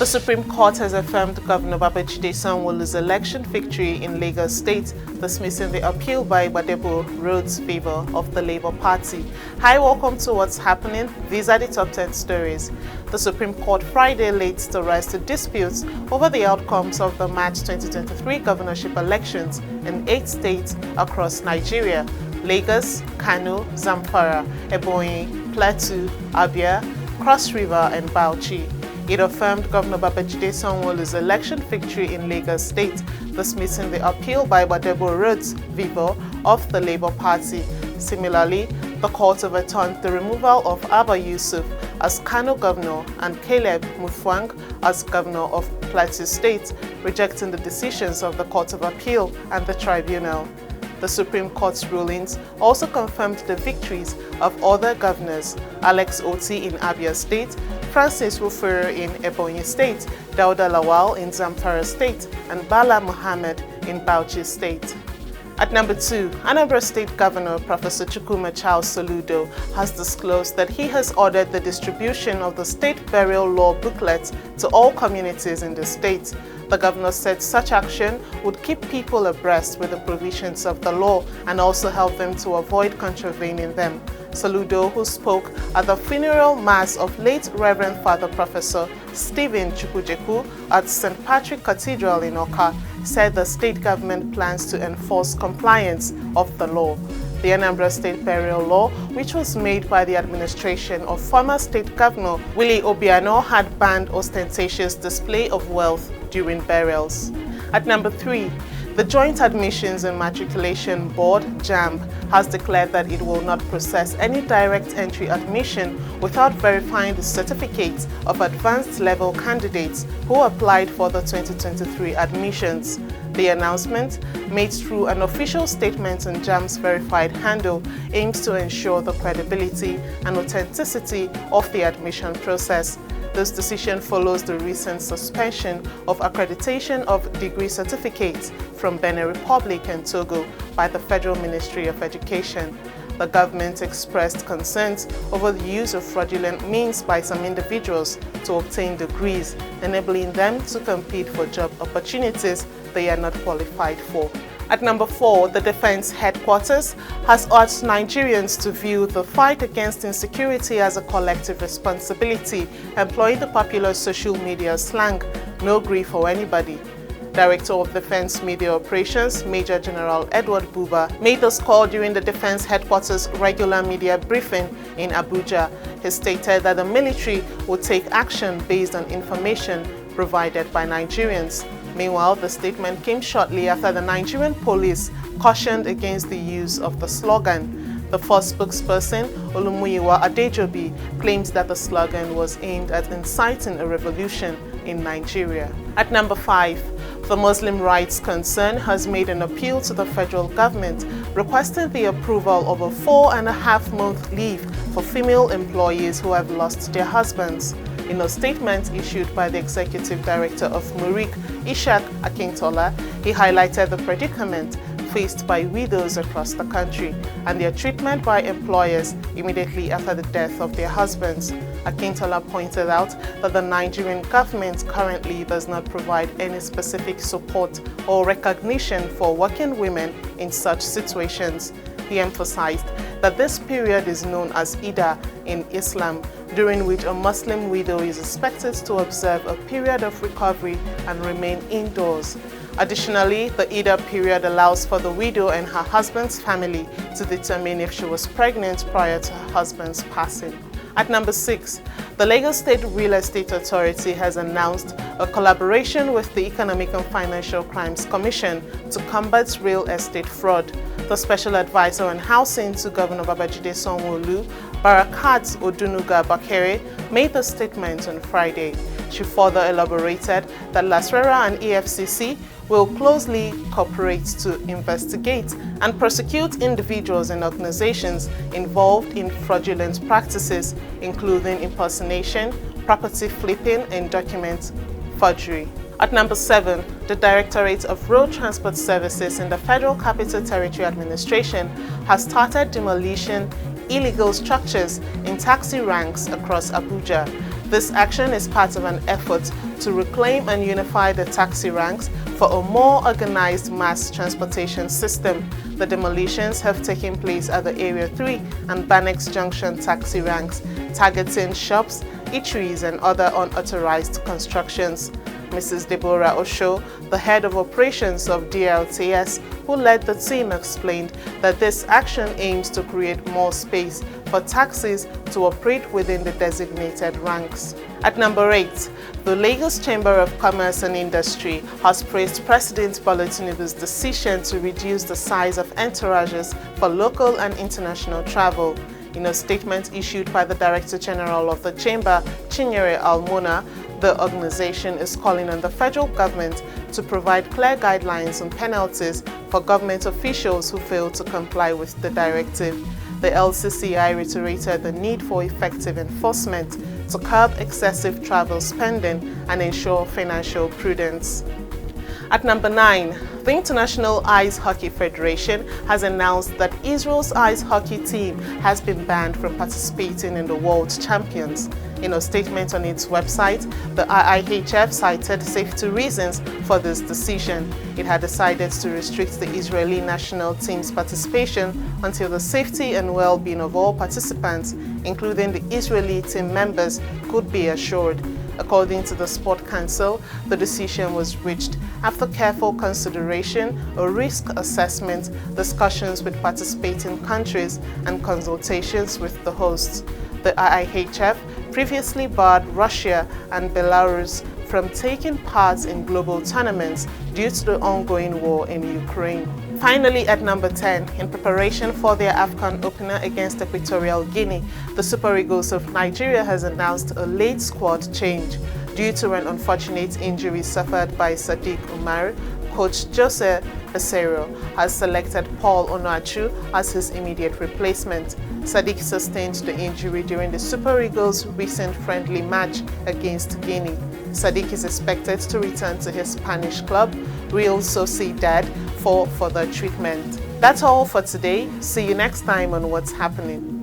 Supreme Court has affirmed Governor Babajide Sanwo-Olu's election victory in Lagos State, dismissing the appeal by Gbadebo Road's favor of the Labour Party. Hi, welcome to What's Happening. These are the top 10 stories. The Supreme Court Friday laid to rest the disputes over the outcomes of the March 2023 governorship elections in 8 states across Nigeria: Lagos, Kano, Zamfara, Ebonyi, Plateau, Abia, Cross River, and Bauchi. It affirmed Governor Babajide Sanwo-Olu's election victory in Lagos State, dismissing the appeal by Gbadebo Road's favor of the Labour Party. Similarly, the court overturned the removal of Abba Yusuf as Kano governor and Caleb Mutfwang as governor of Plateau State, rejecting the decisions of the Court of Appeal and the tribunal. The Supreme Court's rulings also confirmed the victories of other governors: Alex Oti in Abia State, Francis Wufuru in Ebonyi State, Dauda Lawal in Zamfara State, and Bala Muhammad in Bauchi State. At number 2, Anambra State Governor Professor Chukwuma Charles Soludo has disclosed that he has ordered the distribution of the state burial law booklet to all communities in the state. The governor said such action would keep people abreast with the provisions of the law and also help them to avoid contravening them. Soludo, who spoke at the funeral mass of late Reverend Father Professor Stephen Chukwujeku at St. Patrick Cathedral in Oka, said the state government plans to enforce compliance of the law. The Anambra State Burial Law, which was made by the administration of former State Governor Willie Obiano, had banned ostentatious display of wealth during burials. At number 3, the Joint Admissions and Matriculation Board, JAMB, has declared that it will not process any direct entry admission without verifying the certificates of advanced level candidates who applied for the 2023 admissions. The announcement, made through an official statement on JAMB's verified handle, aims to ensure the credibility and authenticity of the admission process. This decision follows the recent suspension of accreditation of degree certificates from Benin Republic and Togo by the Federal Ministry of Education. The government expressed concerns over the use of fraudulent means by some individuals to obtain degrees, enabling them to compete for job opportunities they are not qualified for. At number 4, the Defense Headquarters has urged Nigerians to view the fight against insecurity as a collective responsibility, employing the popular social media slang, "no Gree for anybody." Director of Defense Media Operations, Major General Edward Buba, made this call during the Defense Headquarters regular media briefing in Abuja. He stated that the military will take action based on information provided by Nigerians. Meanwhile, the statement came shortly after the Nigerian police cautioned against the use of the slogan. The first spokesperson, Olumuyiwa Adejobi, claims that the slogan was aimed at inciting a revolution in Nigeria. At number 5, the Muslim Rights Concern has made an appeal to the federal government requesting the approval of a 4.5-month leave for female employees who have lost their husbands. In a statement issued by the Executive Director of Murik, Ishaq Akintola, he highlighted the predicament faced by widows across the country and their treatment by employers immediately after the death of their husbands. Akintola pointed out that the Nigerian government currently does not provide any specific support or recognition for working women in such situations. He emphasized that this period is known as Ida in Islam, during which a Muslim widow is expected to observe a period of recovery and remain indoors. Additionally, the Ida period allows for the widow and her husband's family to determine if she was pregnant prior to her husband's passing. At number 6, the Lagos State Real Estate Authority has announced a collaboration with the Economic and Financial Crimes Commission to combat real estate fraud. The Special Advisor on Housing to Governor Babajide Sanwo-Olu, Barakat Odunuga Bakere, made the statement on Friday. She further elaborated that LASRERA and EFCC will closely cooperate to investigate and prosecute individuals and organizations involved in fraudulent practices, including impersonation, property flipping, and document forgery. At number 7, the Directorate of Road Transport Services in the Federal Capital Territory Administration has started demolishing illegal structures in taxi ranks across Abuja. This action is part of an effort to reclaim and unify the taxi ranks for a more organized mass transportation system. The demolitions have taken place at the Area 3 and Banex Junction taxi ranks, targeting shops, eateries and other unauthorized constructions. Mrs. Deborah Osho, the head of operations of DLTS, who led the team, explained that this action aims to create more space for taxis to operate within the designated ranks. At number 8, the Lagos Chamber of Commerce and Industry has praised President Bola Tinubu's decision to reduce the size of entourages for local and international travel. In a statement issued by the Director General of the Chamber, Chinyere Almona, the organization is calling on the federal government to provide clear guidelines and penalties for government officials who fail to comply with the directive. The Lcci reiterated the need for effective enforcement to curb excessive travel spending and ensure financial prudence. At number 9, the International Ice Hockey Federation has announced that Israel's ice hockey team has been banned from participating in the World Champions. In a statement on its website, the IIHF cited safety reasons for this decision. It had decided to restrict the Israeli national team's participation until the safety and well-being of all participants, including the Israeli team members, could be assured. According to the Sport Council, the decision was reached after careful consideration, a risk assessment, discussions with participating countries, and consultations with the hosts. The IIHF previously barred Russia and Belarus from taking part in global tournaments due to the ongoing war in Ukraine. Finally, at number 10, in preparation for their AFCON opener against Equatorial Guinea, the Super Eagles of Nigeria has announced a late squad change. Due to an unfortunate injury suffered by Sadiq Umar, coach Jose Peseiro has selected Paul Onuachu as his immediate replacement. Sadiq sustained the injury during the Super Eagles' recent friendly match against Guinea. Sadiq is expected to return to his Spanish club, Real Sociedad, for further treatment. That's all for today. See you next time on What's Happening.